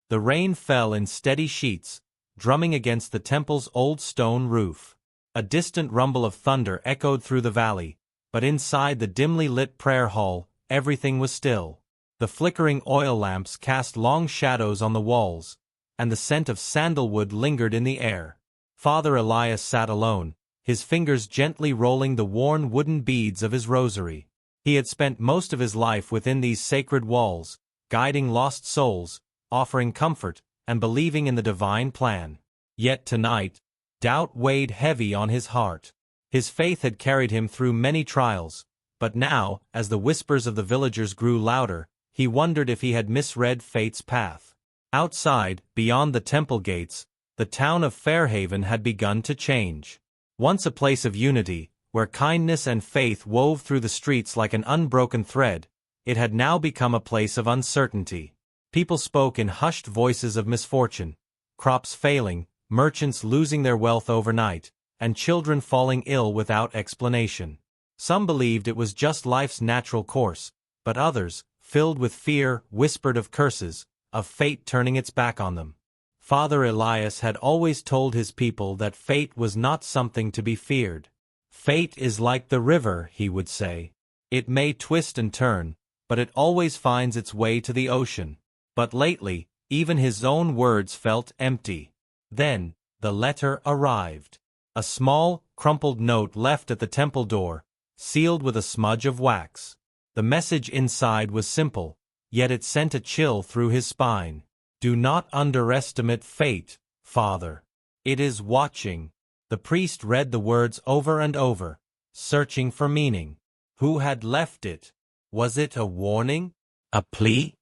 The rain fell in steady sheets, drumming against the temple's old stone roof. A distant rumble of thunder echoed through the valley, but inside the dimly lit prayer hall, everything was still. The flickering oil lamps cast long shadows on the walls, and the scent of sandalwood lingered in the air. Father Elias sat alone, his fingers gently rolling the worn wooden beads of his rosary. He had spent most of his life within these sacred walls, guiding lost souls, offering comfort, and believing in the divine plan. Yet tonight, doubt weighed heavy on his heart. His faith had carried him through many trials, but now, as the whispers of the villagers grew louder, he wondered if he had misread fate's path. Outside, beyond the temple gates, the town of Fairhaven had begun to change. Once a place of unity, where kindness and faith wove through the streets like an unbroken thread, it had now become a place of uncertainty. People spoke in hushed voices of misfortune, crops failing, merchants losing their wealth overnight, and children falling ill without explanation. Some believed it was just life's natural course, but others, filled with fear, whispered of curses, of fate turning its back on them. Father Elias had always told his people that fate was not something to be feared. Fate is like the river, he would say. It may twist and turn, but it always finds its way to the ocean. But lately, even his own words felt empty. Then, the letter arrived. A small, crumpled note left at the temple door, sealed with a smudge of wax. The message inside was simple, yet it sent a chill through his spine. Do not underestimate fate, Father. It is watching. The priest read the words over and over, searching for meaning. Who had left it? Was it a warning? A plea?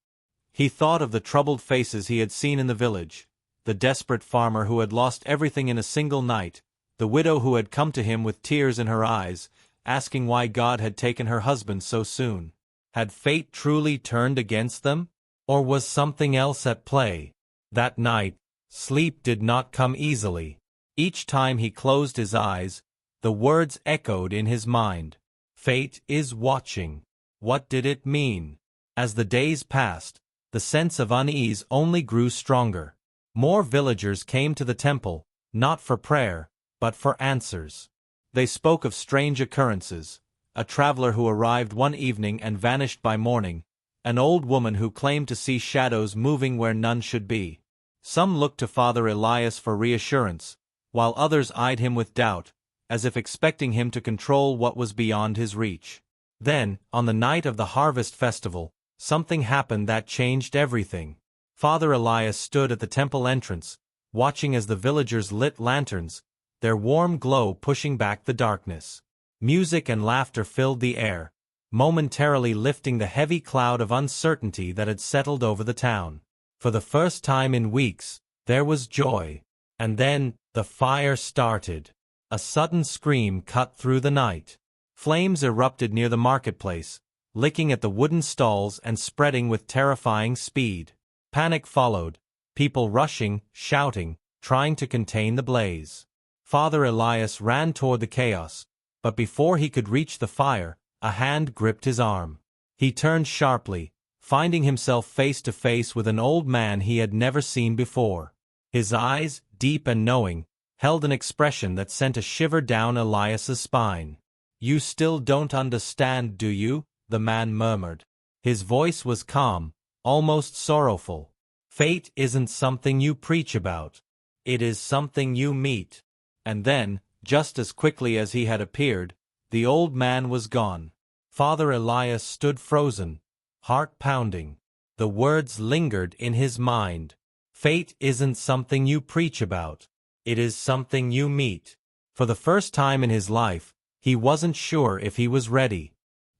He thought of the troubled faces he had seen in the village, the desperate farmer who had lost everything in a single night, the widow who had come to him with tears in her eyes, asking why God had taken her husband so soon. Had fate truly turned against them? Or was something else at play? That night, sleep did not come easily. Each time he closed his eyes, the words echoed in his mind. Fate is watching. What did it mean? As the days passed, the sense of unease only grew stronger. More villagers came to the temple, not for prayer, but for answers. They spoke of strange occurrences, a traveler who arrived one evening and vanished by morning, an old woman who claimed to see shadows moving where none should be. Some looked to Father Elias for reassurance, while others eyed him with doubt, as if expecting him to control what was beyond his reach. Then, on the night of the harvest festival, something happened that changed everything. Father Elias stood at the temple entrance, watching as the villagers lit lanterns, their warm glow pushing back the darkness. Music and laughter filled the air, momentarily lifting the heavy cloud of uncertainty that had settled over the town. For the first time in weeks, there was joy. And then, the fire started. A sudden scream cut through the night. Flames erupted near the marketplace, licking at the wooden stalls and spreading with terrifying speed. Panic followed, people rushing, shouting, trying to contain the blaze. Father Elias ran toward the chaos, but before he could reach the fire, a hand gripped his arm. He turned sharply, finding himself face to face with an old man he had never seen before. His eyes, deep and knowing, held an expression that sent a shiver down Elias's spine. "You still don't understand, do you?" the man murmured. His voice was calm, almost sorrowful. "Fate isn't something you preach about. It is something you meet." And then, just as quickly as he had appeared, the old man was gone. Father Elias stood frozen, heart pounding. The words lingered in his mind. Fate isn't something you preach about. It is something you meet. For the first time in his life, he wasn't sure if he was ready.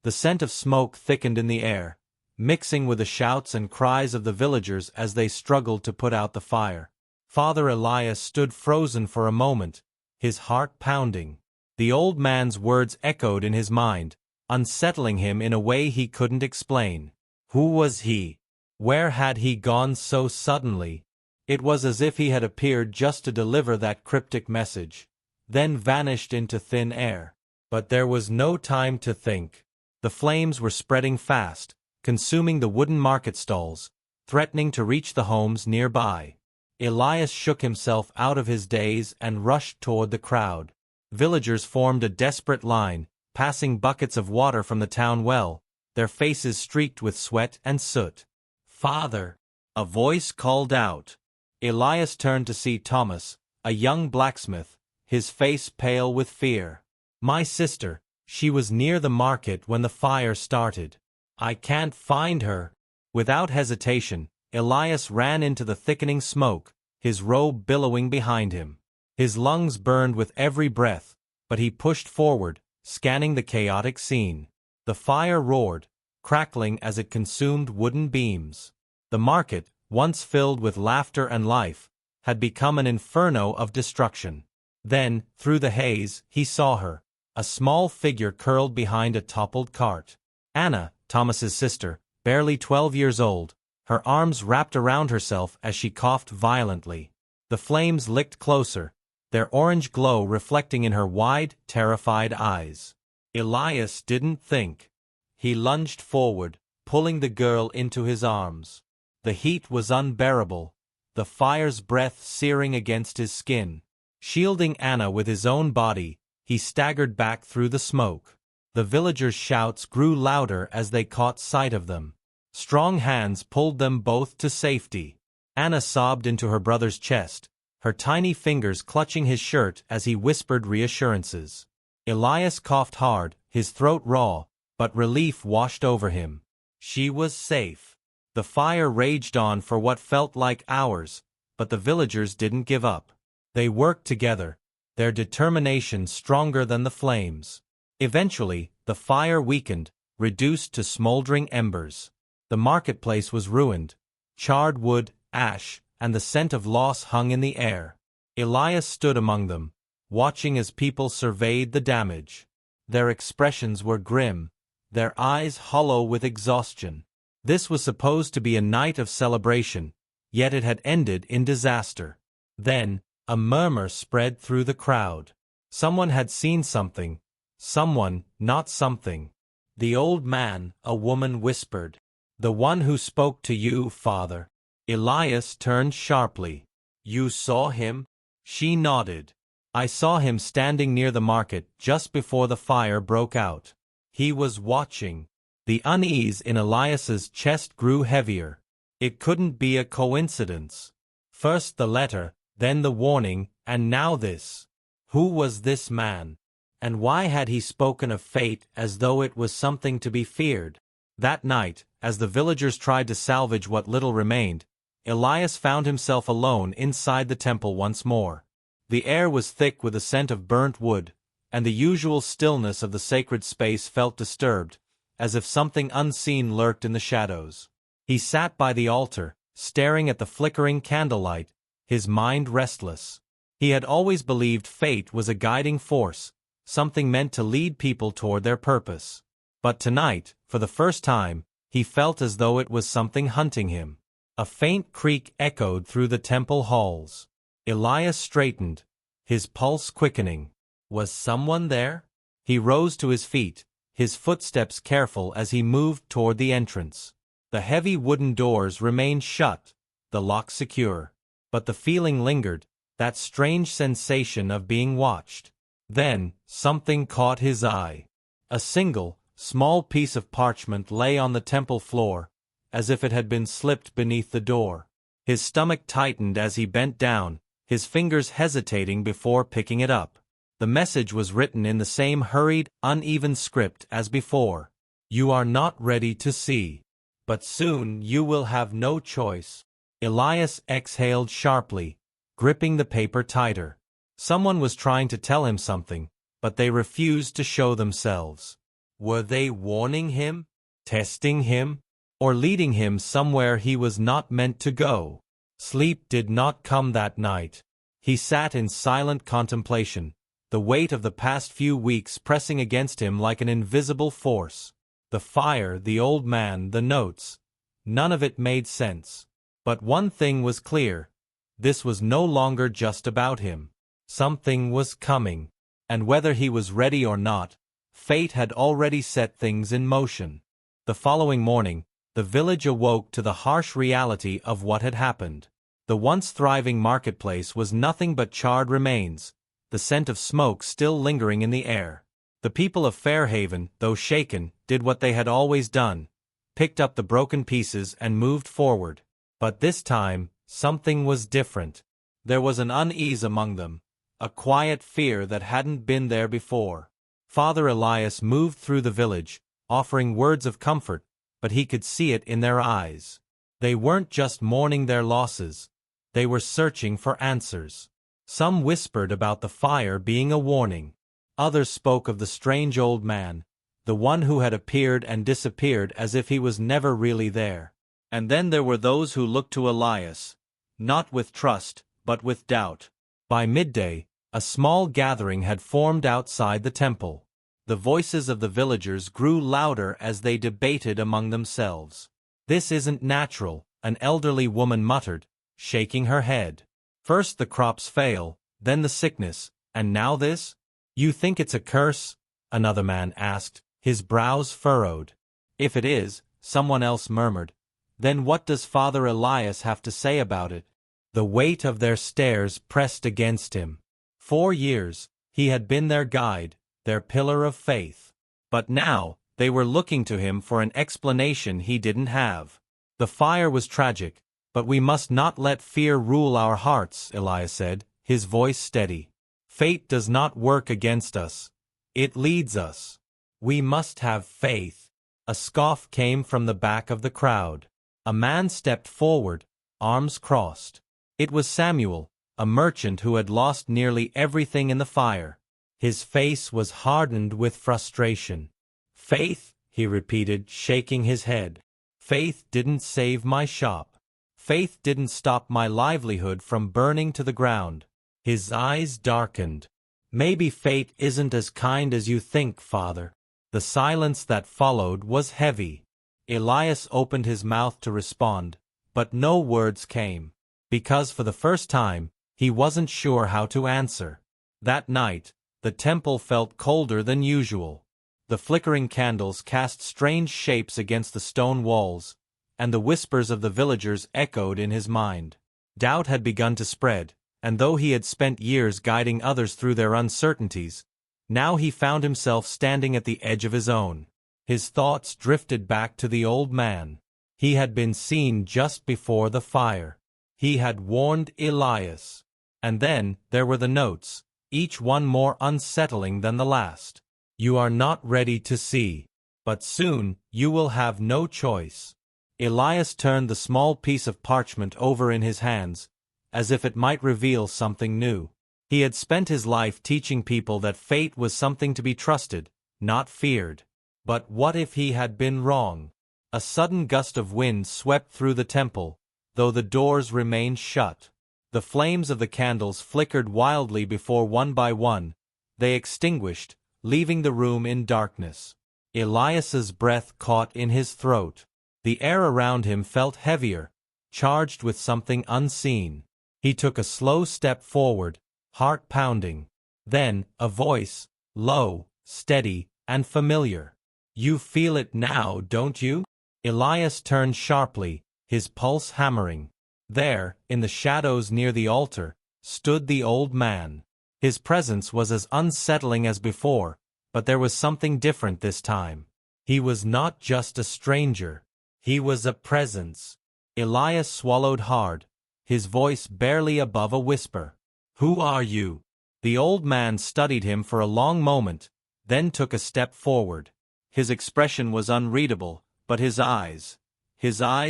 The scent of smoke thickened in the air, mixing with the shouts and cries of the villagers as they struggled to put out the fire. Father Elias stood frozen for a moment, his heart pounding. The old man's words echoed in his mind, unsettling him in a way he couldn't explain. Who was he? Where had he gone so suddenly? It was as if he had appeared just to deliver that cryptic message, then vanished into thin air. But there was no time to think. The flames were spreading fast, consuming the wooden market stalls, threatening to reach the homes nearby. Elias shook himself out of his daze and rushed toward the crowd. Villagers formed a desperate line, passing buckets of water from the town well, their faces streaked with sweat and soot. "Father!" a voice called out. Elias turned to see Thomas, a young blacksmith, his face pale with fear. "My sister, she was near the market when the fire started. I can't find her." Without hesitation, Elias ran into the thickening smoke, his robe billowing behind him. His lungs burned with every breath, but he pushed forward, scanning the chaotic scene. The fire roared, crackling as it consumed wooden beams. The market, once filled with laughter and life, had become an inferno of destruction. Then, through the haze, he saw her, a small figure curled behind a toppled cart. Anna, Thomas's sister, barely 12 years old, her arms wrapped around herself as she coughed violently. The flames licked closer, their orange glow reflecting in her wide, terrified eyes. Elias didn't think. He lunged forward, pulling the girl into his arms. The heat was unbearable, the fire's breath searing against his skin. Shielding Anna with his own body, he staggered back through the smoke. The villagers' shouts grew louder as they caught sight of them. Strong hands pulled them both to safety. Anna sobbed into her brother's chest, her tiny fingers clutching his shirt as he whispered reassurances. Elias coughed hard, his throat raw, but relief washed over him. She was safe. The fire raged on for what felt like hours, but the villagers didn't give up. They worked together, their determination stronger than the flames. Eventually, the fire weakened, reduced to smoldering embers. The marketplace was ruined. Charred wood, ash, and the scent of loss hung in the air. Elias stood among them, watching as people surveyed the damage. Their expressions were grim, their eyes hollow with exhaustion. This was supposed to be a night of celebration, yet it had ended in disaster. Then, a murmur spread through the crowd. Someone had seen something. Someone, not something. "The old man," a woman whispered. "The one who spoke to you, father." Elias turned sharply. "You saw him?" She nodded. "I saw him standing near the market just before the fire broke out. He was watching." The unease in Elias's chest grew heavier. It couldn't be a coincidence. First the letter, then the warning, and now this. Who was this man? And why had he spoken of fate as though it was something to be feared? That night, as the villagers tried to salvage what little remained, Elias found himself alone inside the temple once more. The air was thick with the scent of burnt wood, and the usual stillness of the sacred space felt disturbed, as if something unseen lurked in the shadows. He sat by the altar, staring at the flickering candlelight, his mind restless. He had always believed fate was a guiding force, something meant to lead people toward their purpose. But tonight, for the first time, he felt as though it was something hunting him. A faint creak echoed through the temple halls. Elias straightened, his pulse quickening. Was someone there? He rose to his feet, his footsteps careful as he moved toward the entrance. The heavy wooden doors remained shut, the lock secure. But the feeling lingered, that strange sensation of being watched. Then, something caught his eye. A single, small piece of parchment lay on the temple floor, as if it had been slipped beneath the door. His stomach tightened as he bent down, his fingers hesitating before picking it up. The message was written in the same hurried, uneven script as before. "You are not ready to see. But soon you will have no choice." Elias exhaled sharply, gripping the paper tighter. Someone was trying to tell him something, but they refused to show themselves. Were they warning him, testing him, or leading him somewhere he was not meant to go? Sleep did not come that night. He sat in silent contemplation, the weight of the past few weeks pressing against him like an invisible force. The fire, the old man, the notes. None of it made sense. But one thing was clear. This was no longer just about him. Something was coming. And whether he was ready or not, fate had already set things in motion. The following morning, The village awoke to the harsh reality of what had happened. The once thriving marketplace was nothing but charred remains, the scent of smoke still lingering in the air. The people of Fairhaven, though shaken, did what they had always done, picked up the broken pieces and moved forward. But this time, something was different. There was an unease among them, a quiet fear that hadn't been there before. Father Elias moved through the village, offering words of comfort, but he could see it in their eyes. They weren't just mourning their losses, they were searching for answers. Some whispered about the fire being a warning. Others spoke of the strange old man, the one who had appeared and disappeared as if he was never really there. And then there were those who looked to Elias, not with trust, but with doubt. By midday, a small gathering had formed outside the temple. The voices of the villagers grew louder as they debated among themselves. "This isn't natural," an elderly woman muttered, shaking her head. "First the crops fail, then the sickness, and now this? You think it's a curse?" another man asked, his brows furrowed. "If it is," someone else murmured, "then what does Father Elias have to say about it?" The weight of their stares pressed against him. 4 years, he had been their guide, their pillar of faith. But now, they were looking to him for an explanation he didn't have. "The fire was tragic, but we must not let fear rule our hearts," Elias said, his voice steady. "Fate does not work against us. It leads us. We must have faith." A scoff came from the back of the crowd. A man stepped forward, arms crossed. It was Samuel, a merchant who had lost nearly everything in the fire. His face was hardened with frustration. "Faith," he repeated, shaking his head. "Faith didn't save my shop. Faith didn't stop my livelihood from burning to the ground." His eyes darkened. "Maybe fate isn't as kind as you think, Father." The silence that followed was heavy. Elias opened his mouth to respond, but no words came. Because for the first time, he wasn't sure how to answer. That night, the temple felt colder than usual. The flickering candles cast strange shapes against the stone walls, and the whispers of the villagers echoed in his mind. Doubt had begun to spread, and though he had spent years guiding others through their uncertainties, now he found himself standing at the edge of his own. His thoughts drifted back to the old man. He had been seen just before the fire. He had warned Elias. And then there were the notes, each one more unsettling than the last. "You are not ready to see. But soon, you will have no choice." Elias turned the small piece of parchment over in his hands, as if it might reveal something new. He had spent his life teaching people that fate was something to be trusted, not feared. But what if he had been wrong? A sudden gust of wind swept through the temple, though the doors remained shut. The flames of the candles flickered wildly before one by one, they extinguished, leaving the room in darkness. Elias's breath caught in his throat. The air around him felt heavier, charged with something unseen. He took a slow step forward, heart pounding. Then, a voice, low, steady, and familiar. "You feel it now, don't you?" Elias turned sharply, his pulse hammering. There, in the shadows near the altar, stood the old man. His presence was as unsettling as before, but there was something different this time. He was not just a stranger. He was a presence. Elias swallowed hard, his voice barely above a whisper. "Who are you?" The old man studied him for a long moment, then took a step forward. His expression was unreadable, but his eyes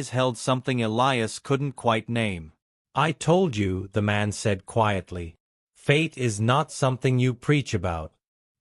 held something Elias couldn't quite name. "I told you," the man said quietly. "Fate is not something you preach about.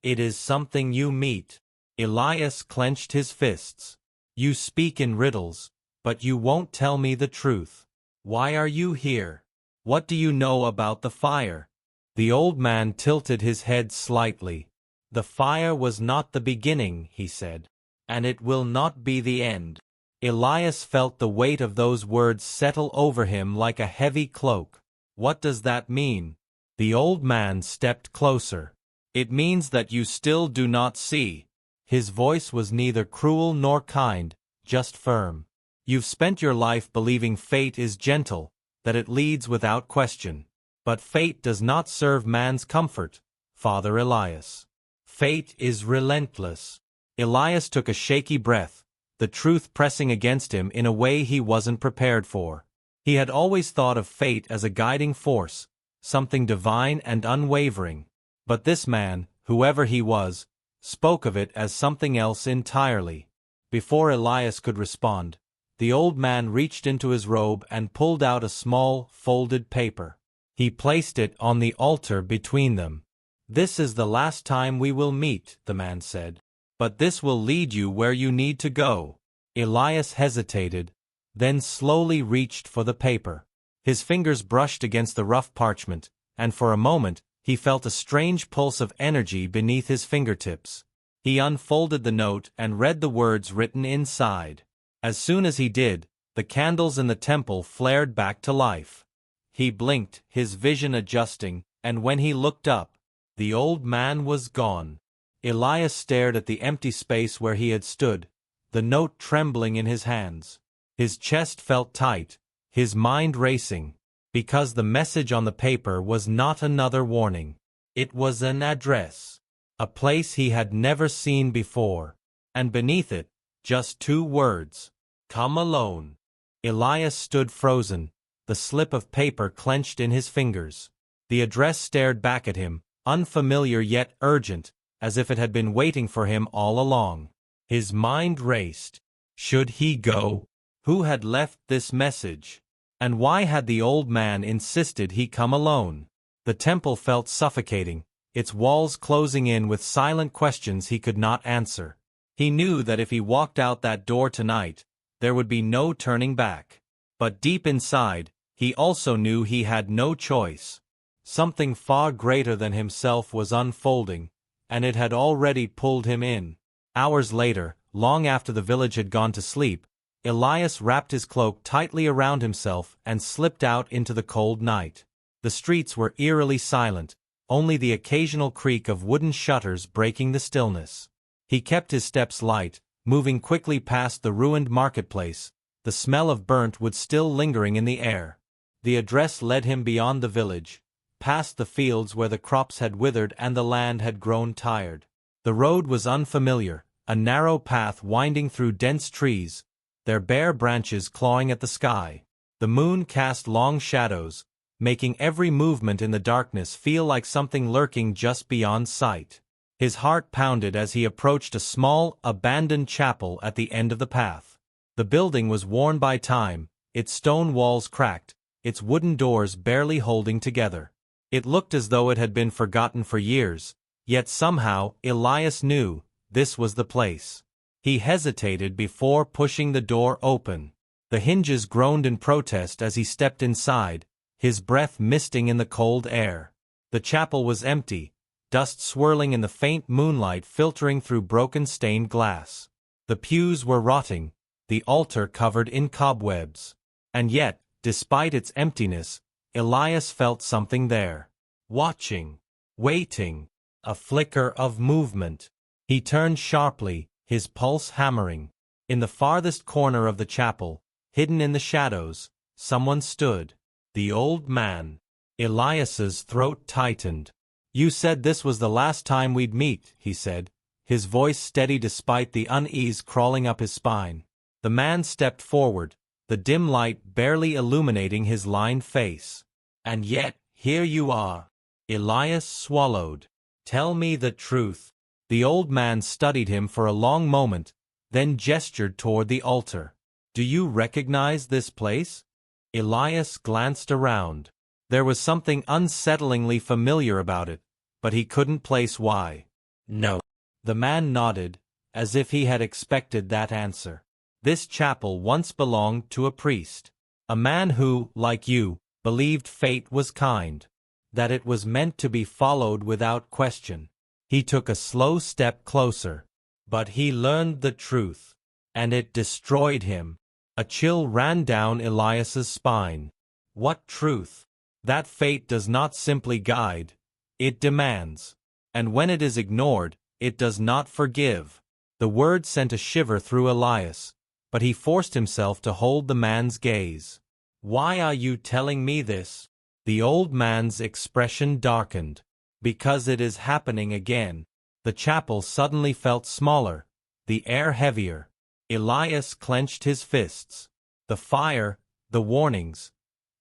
It is something you meet." Elias clenched his fists. "You speak in riddles, but you won't tell me the truth. Why are you here? What do you know about the fire?" The old man tilted his head slightly. "The fire was not the beginning," he said. "And it will not be the end." Elias felt the weight of those words settle over him like a heavy cloak. "What does that mean?" The old man stepped closer. "It means that you still do not see." His voice was neither cruel nor kind, just firm. You've spent your life believing fate is gentle, that it leads without question. But fate does not serve man's comfort, Father Elias. Fate is relentless. Elias took a shaky breath, the truth pressing against him in a way he wasn't prepared for. He had always thought of fate as a guiding force, something divine and unwavering. But this man, whoever he was, spoke of it as something else entirely. Before Elias could respond, the old man reached into his robe and pulled out a small, folded paper. He placed it on the altar between them. "This is the last time we will meet," the man said. "But this will lead you where you need to go." Elias hesitated, then slowly reached for the paper. His fingers brushed against the rough parchment, and for a moment, he felt a strange pulse of energy beneath his fingertips. He unfolded the note and read the words written inside. As soon as he did, the candles in the temple flared back to life. He blinked, his vision adjusting, and when he looked up, the old man was gone. Elias stared at the empty space where he had stood, the note trembling in his hands. His chest felt tight, his mind racing, because the message on the paper was not another warning. It was an address, a place he had never seen before, and beneath it, just 2 words: "Come alone." Elias stood frozen, the slip of paper clenched in his fingers. The address stared back at him, unfamiliar yet urgent, as if it had been waiting for him all along. His mind raced. Should he go? Who had left this message? And why had the old man insisted he come alone? The temple felt suffocating, its walls closing in with silent questions he could not answer. He knew that if he walked out that door tonight, there would be no turning back. But deep inside, he also knew he had no choice. Something far greater than himself was unfolding, and it had already pulled him in. Hours later, long after the village had gone to sleep, Elias wrapped his cloak tightly around himself and slipped out into the cold night. The streets were eerily silent, only the occasional creak of wooden shutters breaking the stillness. He kept his steps light, moving quickly past the ruined marketplace, the smell of burnt wood still lingering in the air. The address led him beyond the village, past the fields where the crops had withered and the land had grown tired. The road was unfamiliar, a narrow path winding through dense trees, their bare branches clawing at the sky. The moon cast long shadows, making every movement in the darkness feel like something lurking just beyond sight. His heart pounded as he approached a small, abandoned chapel at the end of the path. The building was worn by time, its stone walls cracked, its wooden doors barely holding together. It looked as though it had been forgotten for years, yet somehow, Elias knew, this was the place. He hesitated before pushing the door open. The hinges groaned in protest as he stepped inside, his breath misting in the cold air. The chapel was empty, dust swirling in the faint moonlight filtering through broken stained glass. The pews were rotting, the altar covered in cobwebs. And yet, despite its emptiness, Elias felt something there. Watching. Waiting. A flicker of movement. He turned sharply, his pulse hammering. In the farthest corner of the chapel, hidden in the shadows, someone stood. The old man. Elias's throat tightened. "You said this was the last time we'd meet," he said, his voice steady despite the unease crawling up his spine. The man stepped forward, the dim light barely illuminating his lined face. "And yet, here you are." Elias swallowed. "Tell me the truth." The old man studied him for a long moment, then gestured toward the altar. "Do you recognize this place?" Elias glanced around. There was something unsettlingly familiar about it, but he couldn't place why. "No." The man nodded, as if he had expected that answer. "This chapel once belonged to a priest. A man who, like you, believed fate was kind, that it was meant to be followed without question. He took a slow step closer. But he learned the truth, and it destroyed him." A chill ran down Elias's spine. What truth? That fate does not simply guide, it demands. And when it is ignored, it does not forgive. The word sent a shiver through Elias, but he forced himself to hold the man's gaze. "Why are you telling me this?" The old man's expression darkened. "Because it is happening again." The chapel suddenly felt smaller, the air heavier. Elias clenched his fists. The fire, the warnings.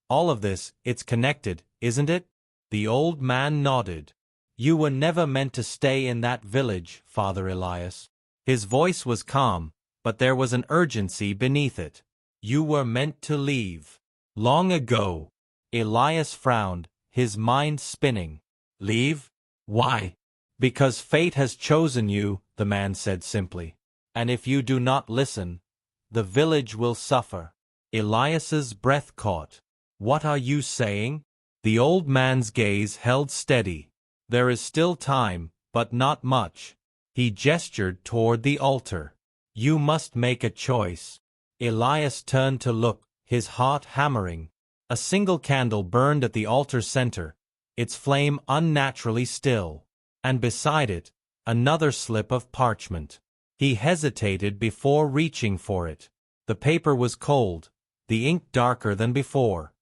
All of this, it's connected, isn't it? The old man nodded. "You were never meant to stay in that village, Father Elias." His voice was calm, but there was an urgency beneath it. "You were meant to leave. Long ago." Elias frowned, his mind spinning. "Leave? Why?" "Because fate has chosen you," the man said simply. "And if you do not listen, the village will suffer." Elias's breath caught. "What are you saying?" The old man's gaze held steady. "There is still time, but not much." He gestured toward the altar. "You must make a choice." Elias turned to look, his heart hammering. A single candle burned at the altar's center, its flame unnaturally still. And beside it, another slip of parchment. He hesitated before reaching for it. The paper was cold, the ink darker than before.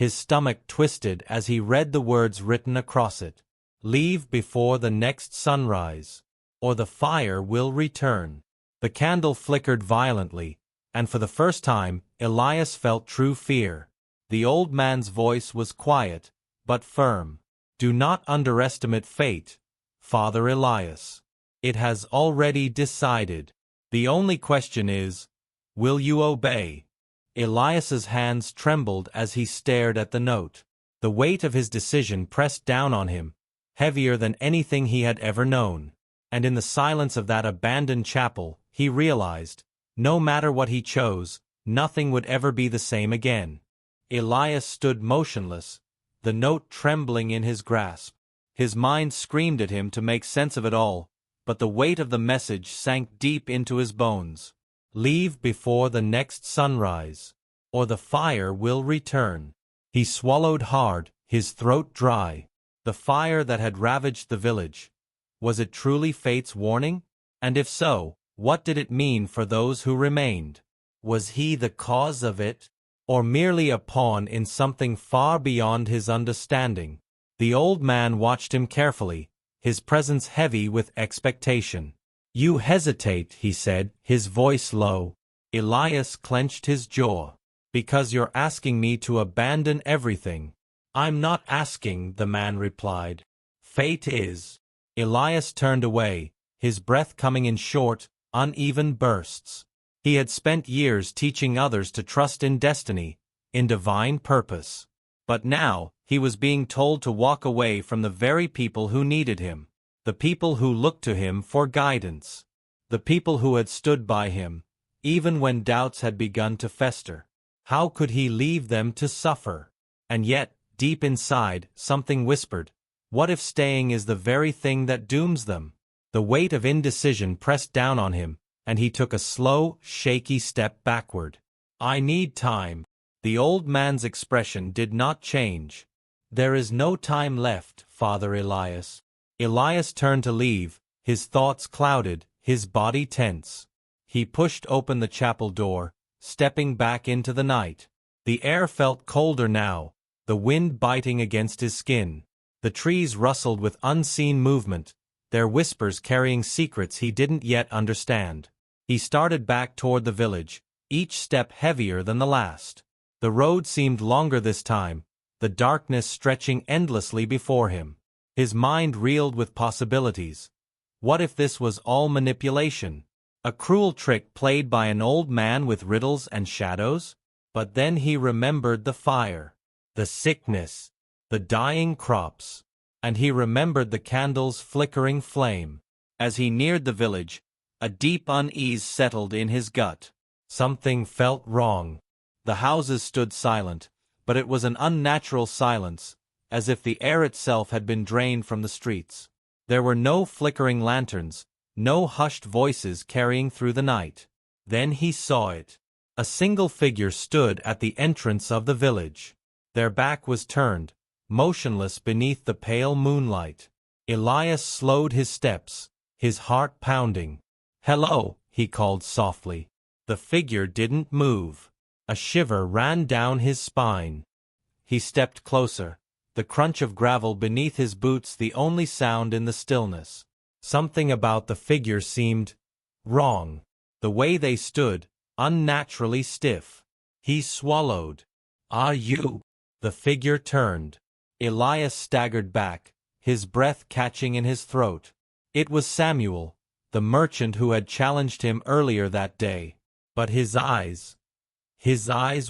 His stomach twisted as he read the words written across it. "Leave before the next sunrise, or the fire will return." The candle flickered violently, and for the first time, Elias felt true fear. The old man's voice was quiet, but firm. "Do not underestimate fate, Father Elias. It has already decided. The only question is, will you obey?" Elias's hands trembled as he stared at the note. The weight of his decision pressed down on him, heavier than anything he had ever known. And in the silence of that abandoned chapel, he realized, no matter what he chose, nothing would ever be the same again. Elias stood motionless, the note trembling in his grasp. His mind screamed at him to make sense of it all, but the weight of the message sank deep into his bones. "Leave before the next sunrise, or the fire will return." He swallowed hard, his throat dry. The fire that had ravaged the village. Was it truly fate's warning? And if so, what did it mean for those who remained? Was he the cause of it, or merely a pawn in something far beyond his understanding? The old man watched him carefully, his presence heavy with expectation. "You hesitate," he said, his voice low. Elias clenched his jaw. "Because you're asking me to abandon everything." "I'm not asking," the man replied. "Fate is." Elias turned away, his breath coming in short, uneven bursts. He had spent years teaching others to trust in destiny, in divine purpose. But now, he was being told to walk away from the very people who needed him, the people who looked to him for guidance, the people who had stood by him, even when doubts had begun to fester. How could he leave them to suffer? And yet, deep inside, something whispered, what if staying is the very thing that dooms them? The weight of indecision pressed down on him, and he took a slow, shaky step backward. "I need time." The old man's expression did not change. "There is no time left, Father Elias." Elias turned to leave, his thoughts clouded, his body tense. He pushed open the chapel door, stepping back into the night. The air felt colder now, the wind biting against his skin. The trees rustled with unseen movement, their whispers carrying secrets he didn't yet understand. He started back toward the village, each step heavier than the last. The road seemed longer this time, the darkness stretching endlessly before him. His mind reeled with possibilities. What if this was all manipulation? A cruel trick played by an old man with riddles and shadows? But then he remembered the fire, the sickness, the dying crops, and he remembered the candle's flickering flame. As he neared the village, a deep unease settled in his gut. Something felt wrong. The houses stood silent, but it was an unnatural silence, as if the air itself had been drained from the streets. There were no flickering lanterns, no hushed voices carrying through the night. Then he saw it. A single figure stood at the entrance of the village. Their back was turned, motionless beneath the pale moonlight. Elias slowed his steps, his heart pounding. "Hello," he called softly. The figure didn't move. A shiver ran down his spine. He stepped closer, the crunch of gravel beneath his boots the only sound in the stillness. Something about the figure seemed wrong. The way they stood, unnaturally stiff. He swallowed. "Are you?" The figure turned. Elias staggered back, his breath catching in his throat. It was Samuel, the merchant who had challenged him earlier that day. But his eyes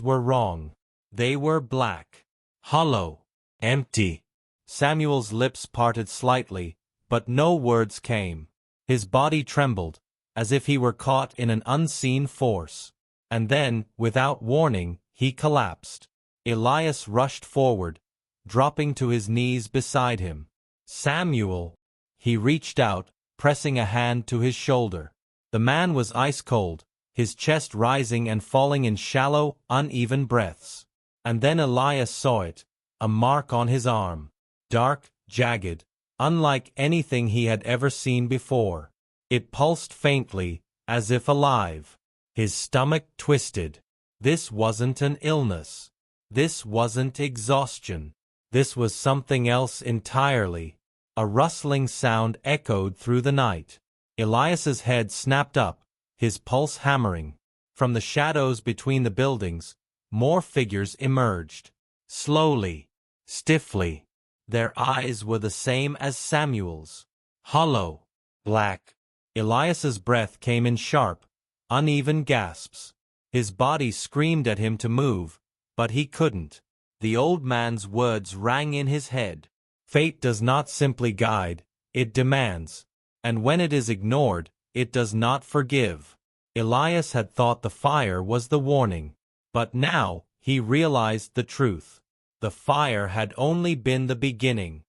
were wrong. They were black, hollow, empty. Samuel's lips parted slightly, but no words came. His body trembled, as if he were caught in an unseen force. And then, without warning, he collapsed. Elias rushed forward, dropping to his knees beside him. "Samuel!" He reached out, pressing a hand to his shoulder. The man was ice cold, his chest rising and falling in shallow, uneven breaths. And then Elias saw it, a mark on his arm. Dark, jagged, unlike anything he had ever seen before. It pulsed faintly, as if alive. His stomach twisted. This wasn't an illness. This wasn't exhaustion. This was something else entirely. A rustling sound echoed through the night. Elias's head snapped up, his pulse hammering. From the shadows between the buildings, more figures emerged. Slowly, stiffly. Their eyes were the same as Samuel's. Hollow, black. Elias's breath came in sharp, uneven gasps. His body screamed at him to move, but he couldn't. The old man's words rang in his head. Fate does not simply guide, it demands. And when it is ignored, it does not forgive. Elias had thought the fire was the warning. But now, he realized the truth. The fire had only been the beginning.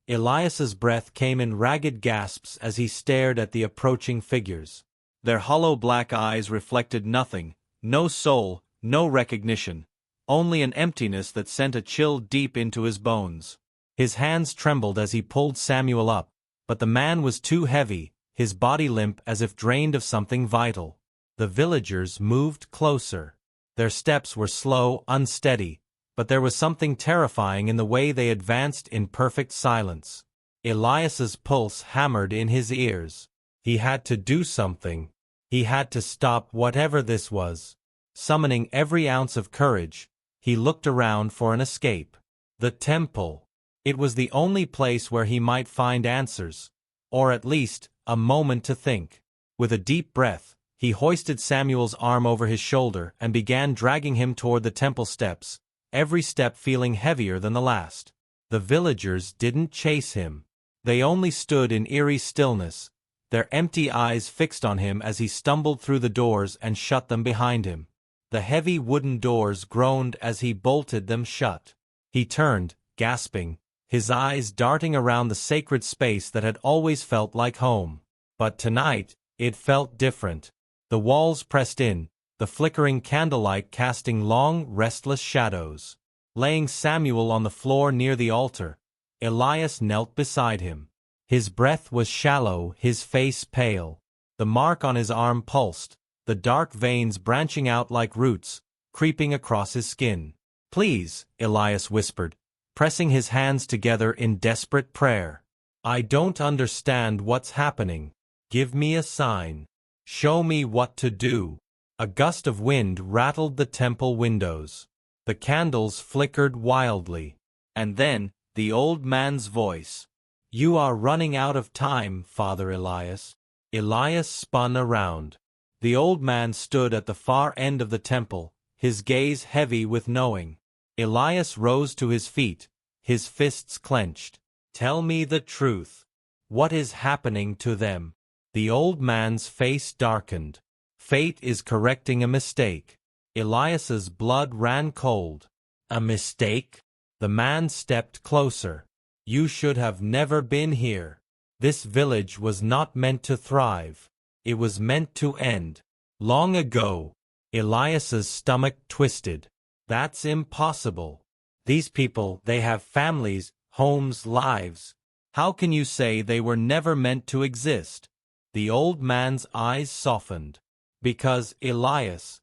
Elias's breath came in ragged gasps as he stared at the approaching figures. Their hollow black eyes reflected nothing, no soul, no recognition, only an emptiness that sent a chill deep into his bones. His hands trembled as he pulled Samuel up, but the man was too heavy, his body limp as if drained of something vital. The villagers moved closer. Their steps were slow, unsteady, but there was something terrifying in the way they advanced in perfect silence. Elias's pulse hammered in his ears. He had to do something. He had to stop whatever this was. Summoning every ounce of courage, he looked around for an escape. The temple. It was the only place where he might find answers, or at least, a moment to think. With a deep breath, he hoisted Samuel's arm over his shoulder and began dragging him toward the temple steps, every step feeling heavier than the last. The villagers didn't chase him. They only stood in eerie stillness, their empty eyes fixed on him as he stumbled through the doors and shut them behind him. The heavy wooden doors groaned as he bolted them shut. He turned, gasping, his eyes darting around the sacred space that had always felt like home. But tonight, it felt different. The walls pressed in, the flickering candlelight casting long, restless shadows. Laying Samuel on the floor near the altar, Elias knelt beside him. His breath was shallow, his face pale. The mark on his arm pulsed, the dark veins branching out like roots, creeping across his skin. "Please," Elias whispered, pressing his hands together in desperate prayer. "I don't understand what's happening. Give me a sign. Show me what to do." A gust of wind rattled the temple windows. The candles flickered wildly. And then, the old man's voice. "You are running out of time, Father Elias." Elias spun around. The old man stood at the far end of the temple, his gaze heavy with knowing. Elias rose to his feet, his fists clenched. "Tell me the truth. What is happening to them?" The old man's face darkened. "Fate is correcting a mistake." Elias's blood ran cold. "A mistake?" The man stepped closer. "You should have never been here. This village was not meant to thrive. It was meant to end. Long ago." Elias's stomach twisted. "That's impossible. These people, they have families, homes, lives. How can you say they were never meant to exist?" The old man's eyes softened. Because, Elias,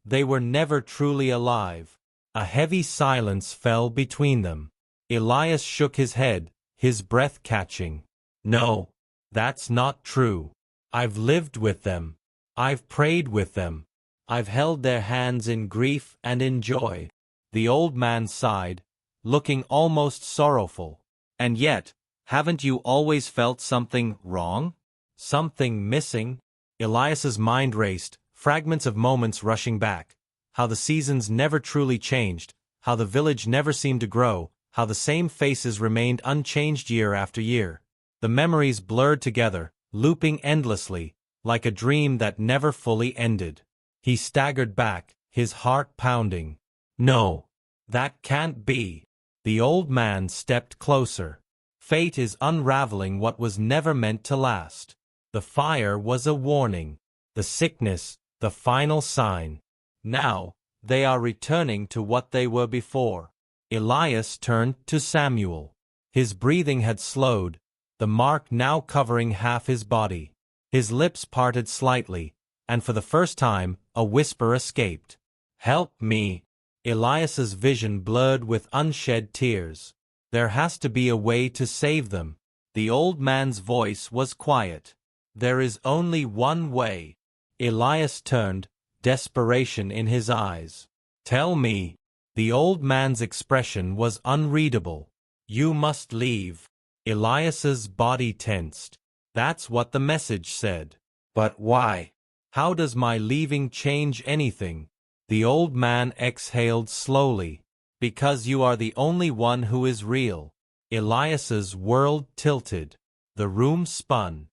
they were never truly alive. A heavy silence fell between them. Elias shook his head, his breath catching. No, that's not true. I've lived with them. I've prayed with them. I've held their hands in grief and in joy. The old man sighed, looking almost sorrowful. And yet, haven't you always felt something wrong? Something missing? Elias's mind raced, fragments of moments rushing back. How the seasons never truly changed, how the village never seemed to grow, how the same faces remained unchanged year after year. The memories blurred together, looping endlessly, like a dream that never fully ended. He staggered back, his heart pounding. No, that can't be. The old man stepped closer. Fate is unraveling what was never meant to last. The fire was a warning. The sickness, the final sign. Now, they are returning to what they were before. Elias turned to Samuel. His breathing had slowed, the mark now covering half his body. His lips parted slightly, and for the first time, a whisper escaped. "Help me." Elias's vision blurred with unshed tears. "There has to be a way to save them." The old man's voice was quiet. "There is only one way." Elias turned, desperation in his eyes. "Tell me." The old man's expression was unreadable. "You must leave." Elias's body tensed. "That's what the message said." "But why? How does my leaving change anything?" The old man exhaled slowly. "Because you are the only one who is real." Elias's world tilted. The room spun.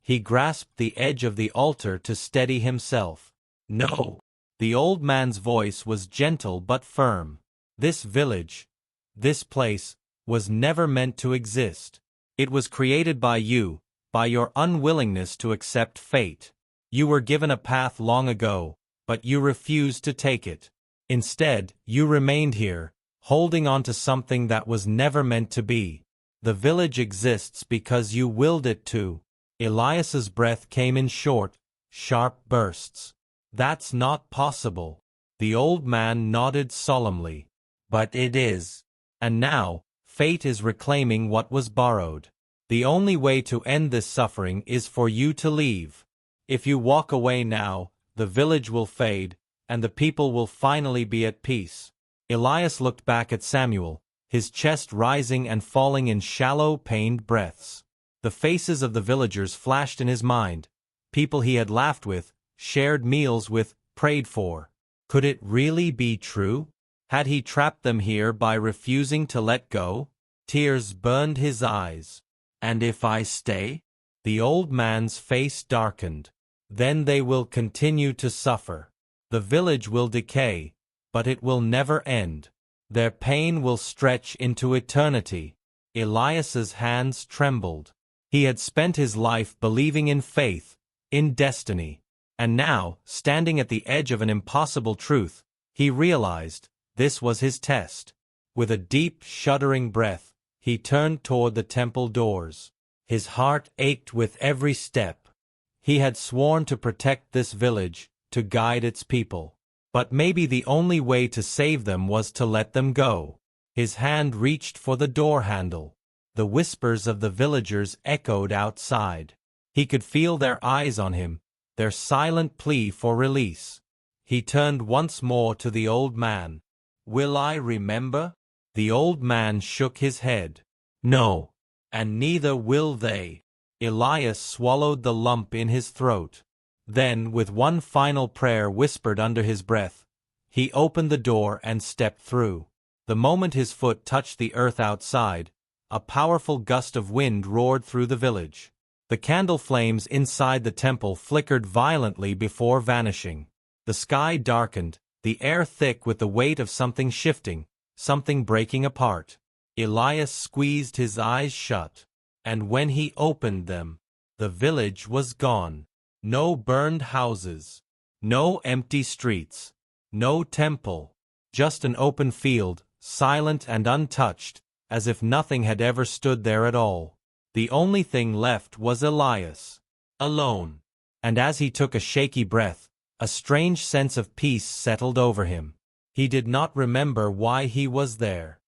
He grasped the edge of the altar to steady himself. "No." The old man's voice was gentle but firm. "This village, this place, was never meant to exist. It was created by you, by your unwillingness to accept fate. You were given a path long ago, but you refused to take it. Instead, you remained here, holding on to something that was never meant to be. The village exists because you willed it to." Elias's breath came in short, sharp bursts. "That's not possible." The old man nodded solemnly. "But it is. And now, fate is reclaiming what was borrowed. The only way to end this suffering is for you to leave. If you walk away now, the village will fade, and the people will finally be at peace." Elias looked back at Samuel, his chest rising and falling in shallow, pained breaths. The faces of the villagers flashed in his mind, people he had laughed with, shared meals with, prayed for. Could it really be true? Had he trapped them here by refusing to let go? Tears burned his eyes. "And if I stay?" The old man's face darkened. "Then they will continue to suffer. The village will decay, but it will never end. Their pain will stretch into eternity." Elias's hands trembled. He had spent his life believing in faith, in destiny. And now, standing at the edge of an impossible truth, he realized this was his test. With a deep, shuddering breath, he turned toward the temple doors. His heart ached with every step. He had sworn to protect this village, to guide its people. But maybe the only way to save them was to let them go. His hand reached for the door handle. The whispers of the villagers echoed outside. He could feel their eyes on him, their silent plea for release. He turned once more to the old man. "Will I remember?" The old man shook his head. "No, and neither will they." Elias swallowed the lump in his throat. Then, with one final prayer whispered under his breath, he opened the door and stepped through. The moment his foot touched the earth outside, a powerful gust of wind roared through the village. The candle flames inside the temple flickered violently before vanishing. The sky darkened, the air thick with the weight of something shifting, something breaking apart. Elias squeezed his eyes shut. And when he opened them, the village was gone. No burned houses. No empty streets. No temple. Just an open field, silent and untouched, as if nothing had ever stood there at all. The only thing left was Elias. Alone. And as he took a shaky breath, A strange sense of peace settled over him. He did not remember why he was there.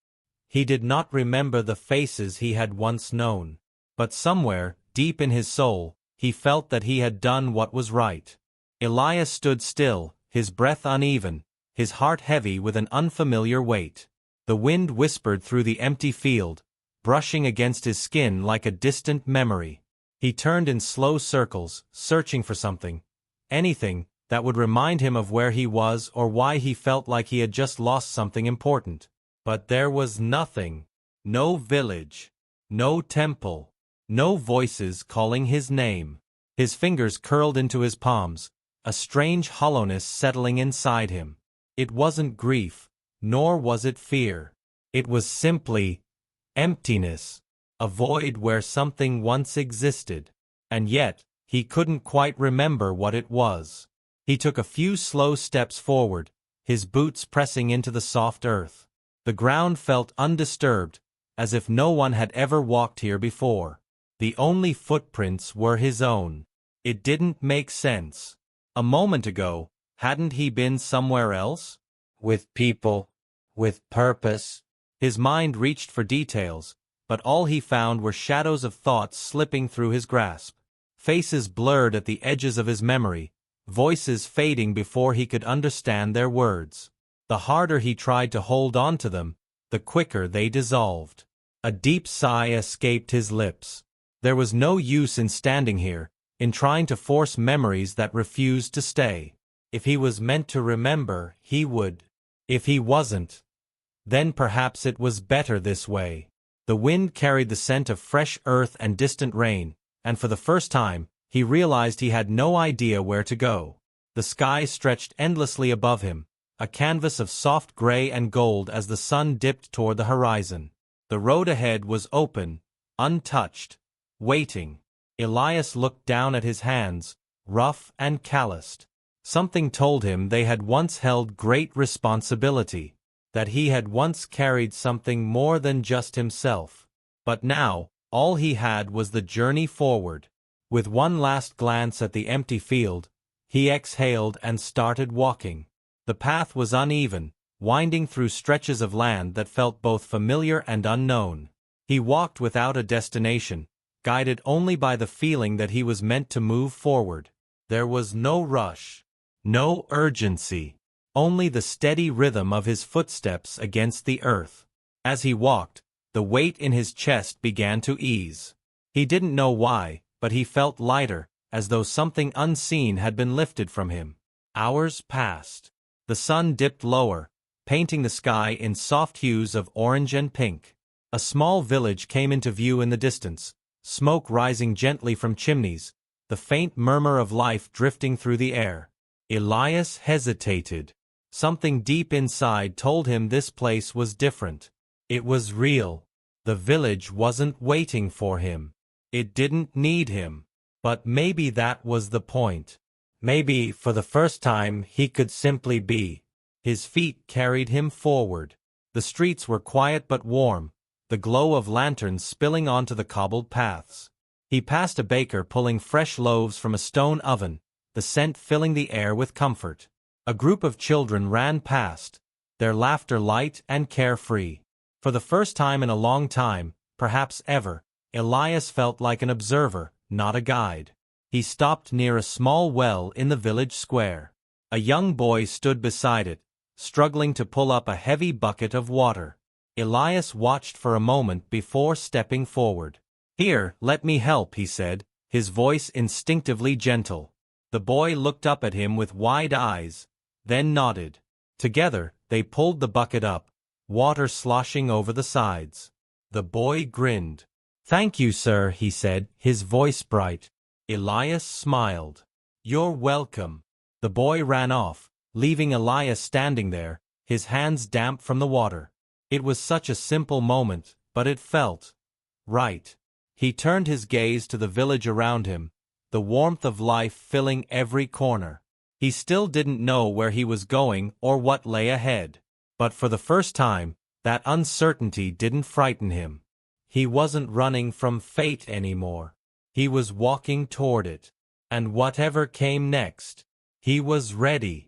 He did not remember the faces he had once known. But somewhere, deep in his soul, he felt that he had done what was right. Elias stood still, his breath uneven, his heart heavy with an unfamiliar weight. The wind whispered through the empty field, brushing against his skin like a distant memory. He turned in slow circles, searching for something, anything, that would remind him of where he was or why he felt like he had just lost something important. But there was nothing. No village. No temple. No voices calling his name. His fingers curled into his palms, a strange hollowness settling inside him. It wasn't grief, nor was it fear. It was simply emptiness. A void where something once existed. And yet, he couldn't quite remember what it was. He took a few slow steps forward, his boots pressing into the soft earth. The ground felt undisturbed, as if no one had ever walked here before. The only footprints were his own. It didn't make sense. A moment ago, hadn't he been somewhere else? With people. With purpose. His mind reached for details, but all he found were shadows of thoughts slipping through his grasp. Faces blurred at the edges of his memory, voices fading before he could understand their words. The harder he tried to hold on to them, the quicker they dissolved. A deep sigh escaped his lips. There was no use in standing here, in trying to force memories that refused to stay. If he was meant to remember, he would. If he wasn't, then perhaps it was better this way. The wind carried the scent of fresh earth and distant rain, and for the first time, he realized he had no idea where to go. The sky stretched endlessly above him, a canvas of soft gray and gold as the sun dipped toward the horizon. The road ahead was open, untouched, waiting. Elias looked down at his hands, rough and calloused. Something told him they had once held great responsibility, that he had once carried something more than just himself. But now, all he had was the journey forward. With one last glance at the empty field, he exhaled and started walking. The path was uneven, winding through stretches of land that felt both familiar and unknown. He walked without a destination, guided only by the feeling that he was meant to move forward. There was no rush, no urgency, only the steady rhythm of his footsteps against the earth. As he walked, the weight in his chest began to ease. He didn't know why, but he felt lighter, as though something unseen had been lifted from him. Hours passed. The sun dipped lower, painting the sky in soft hues of orange and pink. A small village came into view in the distance, smoke rising gently from chimneys, the faint murmur of life drifting through the air. Elias hesitated. Something deep inside told him this place was different. It was real. The village wasn't waiting for him. It didn't need him. But maybe that was the point. Maybe, for the first time, he could simply be. His feet carried him forward. The streets were quiet but warm, the glow of lanterns spilling onto the cobbled paths. He passed a baker pulling fresh loaves from a stone oven, the scent filling the air with comfort. A group of children ran past, their laughter light and carefree. For the first time in a long time, perhaps ever, Elias felt like an observer, not a guide. He stopped near a small well in the village square. A young boy stood beside it, struggling to pull up a heavy bucket of water. Elias watched for a moment before stepping forward. "Here, let me help," he said, his voice instinctively gentle. The boy looked up at him with wide eyes, then nodded. Together, they pulled the bucket up, water sloshing over the sides. The boy grinned. "Thank you, sir," he said, his voice bright. Elias smiled. "You're welcome." The boy ran off, leaving Elias standing there, his hands damp from the water. It was such a simple moment, but it felt right. He turned his gaze to the village around him, the warmth of life filling every corner. He still didn't know where he was going or what lay ahead. But for the first time, that uncertainty didn't frighten him. He wasn't running from fate anymore. He was walking toward it. And whatever came next, He was ready.